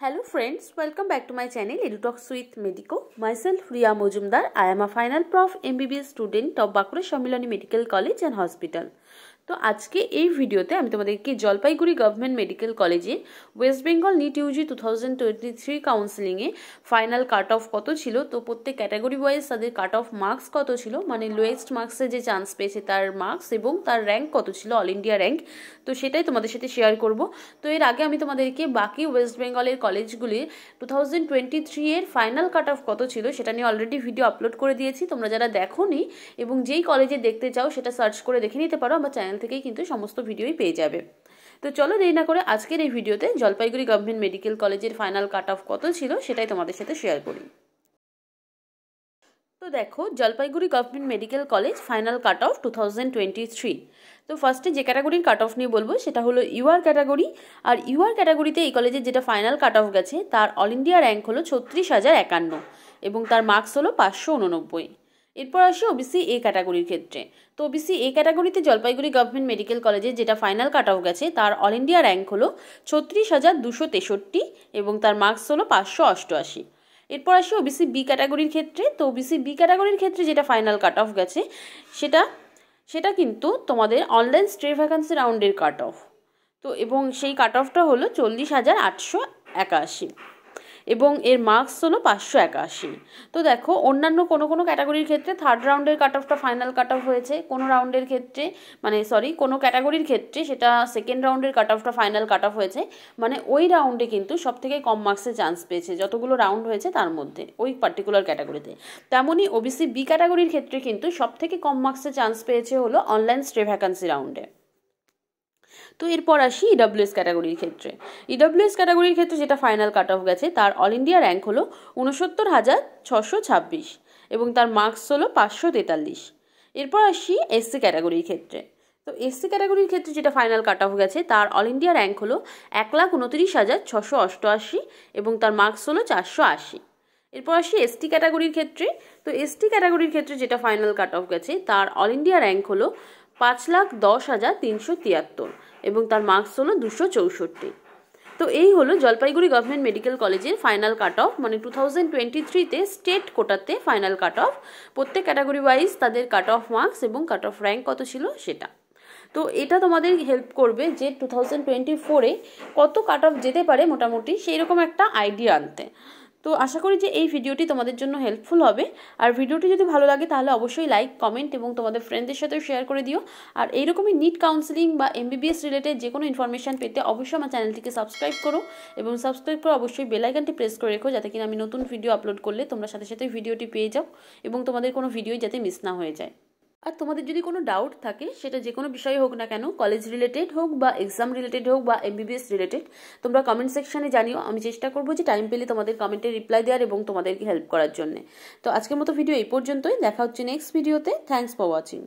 Hello friends, welcome back to my channel EduTalks with Medico. Myself Riya Mojumdar. I am a final prof MBBS student of Bankura Sammiloni Medical College and Hospital. তো আজকে এই ভিডিওতে আমি তোমাদেরকে Jalpaiguri government medical কলেজে West Bengal NEET UG 2023 কাউন্সেলিংয়ে final cut off কত ছিল, তো প্রত্যেক ক্যাটাগরি ওয়াইজ তাদের কাট অফ মার্কস কত ছিল, মানে লোয়েস্ট মার্কসে যে চান্স পেয়েছে তার মার্কস এবং তার র্যাঙ্ক কত ছিল, অল ইন্ডিয়া র্যাঙ্ক, তো সেটাই তোমাদের সাথে শেয়ার করব। তো এর আগে আমি তোমাদেরকে বাকি ওয়েস্ট বেঙ্গলের কলেজগুলির 2023 এর ফাইনাল কাট অফ কত ছিল সেটা নিয়ে অলরেডি ভিডিও আপলোড করে দিয়েছি। তোমরা যারা দেখোনি এবং যেই কলেজে দেখতে চাও সেটা সার্চ করে দেখে নিতে পারো, আমার চ্যানেল থেকেই কিন্তু সমস্ত ভিডিওই পেয়ে যাবে। তো চলো দেরি না করে আজকের এই ভিডিওতে জলপাইগুড়ি গভর্নমেন্ট মেডিকেল কলেজের ফাইনাল কাট অফ কত ছিল সেটাই তোমাদের সাথে শেয়ার করি। তো দেখো, Jalpaiguri government medical college final cut of 2023। তো ফার্স্টে যে ক্যাটাগরির কাট অফ নিয়ে বলবো সেটা হলো ইউআর ক্যাটাগরি। আর ইউআর ক্যাটাগরিতে এই কলেজের যেটা ফাইনাল কাট অফ গেছে তার অল ইন্ডিয়া র্যাঙ্ক হলো 36,051 এবং তার মার্কস হলো 589। এরপর আসি ওবিসি এ ক্যাটাগরির ক্ষেত্রে। তো ওবিসি এ ক্যাটাগরিতে জলপাইগুড়ি গভর্নমেন্ট মেডিকেল কলেজে যেটা ফাইনাল কাট অফ গেছে তার অল ইন্ডিয়া র্যাঙ্ক হলো 36,263 এবং তার মার্কস হলো 588। এরপর আসি ওবিসি বি ক্যাটাগরির ক্ষেত্রে। তো ওবিসি বি ক্যাটাগরির ক্ষেত্রে যেটা ফাইনাল কাট অফ গেছে সেটা কিন্তু তোমাদের অনলাইন স্টে ভ্যাকান্সি রাউন্ডের কাট অফ। তো এবং সেই কাট অফটা হলো 40,881 এবং এর মার্কস হলো 581। তো দেখো, অন্যান্য কোনো ক্যাটাগরির ক্ষেত্রে থার্ড রাউন্ডের কাট অফটা ফাইনাল কাট অফ হয়েছে, কোনো রাউন্ডের ক্ষেত্রে কোনো ক্যাটাগরির ক্ষেত্রে সেটা সেকেন্ড রাউন্ডের কাট অফটা ফাইনাল কাট অফ হয়েছে, মানে ওই রাউন্ডে কিন্তু সবথেকে কম মার্কসে চান্স পেয়েছে যতগুলো রাউন্ড হয়েছে তার মধ্যে ওই পার্টিকুলার ক্যাটাগরিতে। তেমনই ওবিসি বি ক্যাটাগরির ক্ষেত্রে কিন্তু সবথেকে কম মার্কসে চান্স পেয়েছে হলো অনলাইন স্টে ভ্যাকান্সি রাউন্ডে। তো এরপর আসি ইডব্লিউএস ক্যাটাগরির ক্ষেত্রে। ইডব্লিউএস ক্যাটাগরির ক্ষেত্রে যেটা ফাইনাল কাট অফ গেছে তার অল ইন্ডিয়া র্যাঙ্ক হলো 69,626 এবং তার মার্কস হলো 543। এরপর আসি এসসি ক্যাটাগরির ক্ষেত্রে। তো এসসি ক্যাটাগরির ক্ষেত্রে যেটা ফাইনাল কাট অফ গেছে তার অল ইন্ডিয়া র্যাঙ্ক হলো 1,29,688 এবং তার মার্কস হলো 480। এরপর আসি এসটি ক্যাটাগরির ক্ষেত্রে। তো এসটি ক্যাটাগরির ক্ষেত্রে যেটা ফাইনাল কাট অফ গেছে তার অল ইন্ডিয়া র্যাঙ্ক হলো 5,10,373 এবং তার মার্কস হলো 264। তো এই হলো জলপাইগুড়ি গভর্নমেন্ট মেডিকেল কলেজের ফাইনাল কাট অফ, মানে 2023-তে স্টেট কোটাতে ফাইনাল কাট অফ। প্রত্যেক ক্যাটাগরি ওয়াইজ তাদের কাট অফ মার্কস এবং কাট অফ র্যাঙ্ক কত ছিল সেটা। তো এটা তোমাদের হেল্প করবে যে 2024-এ কত কাট অফ যেতে পারে মোটামুটি সেই রকম একটা আইডিয়া আনতে। তো আশা করি যে এই ভিডিওটি তোমাদের জন্য হেল্পফুল হবে। আর ভিডিওটি যদি ভালো লাগে তাহলে অবশ্যই লাইক, কমেন্ট এবং তোমাদের ফ্রেন্ডদের সাথেও শেয়ার করে দিও। আর এইরকমই নিট কাউন্সেলিং বা এমবিবিএস রিলেটেড যে কোনো ইনফরমেশান পেতে অবশ্যই আমার চ্যানেলটিকে সাবস্ক্রাইব করো এবং সাবস্ক্রাইব করে অবশ্যই বেল আইকনটি প্রেস করে রেখো যাতে কিনা আমি নতুন ভিডিও আপলোড করলে তোমরা সাথে সাথে ভিডিওটি পেয়ে যাও এবং তোমাদের কোনো ভিডিওই যাতে মিস না হয়ে যায়। আর তোমাদের যদি কোনো ডাউট থাকে সেটা যে কোনো বিষয়ে হোক না কেন, কলেজ রিলেটেড হোক বা এক্সাম রিলেটেড হোক বা এমবিবিএস রিলেটেড, তোমরা কমেন্ট সেকশনে জানিও। আমি চেষ্টা করবো যে টাইম পেলে তোমাদের কমেন্টে রিপ্লাই দেওয়ার এবং তোমাদেরকে হেল্প করার জন্য। তো আজকের মতো ভিডিও এই পর্যন্তই, দেখা হচ্ছে নেক্সট ভিডিওতে। Thanks for watching.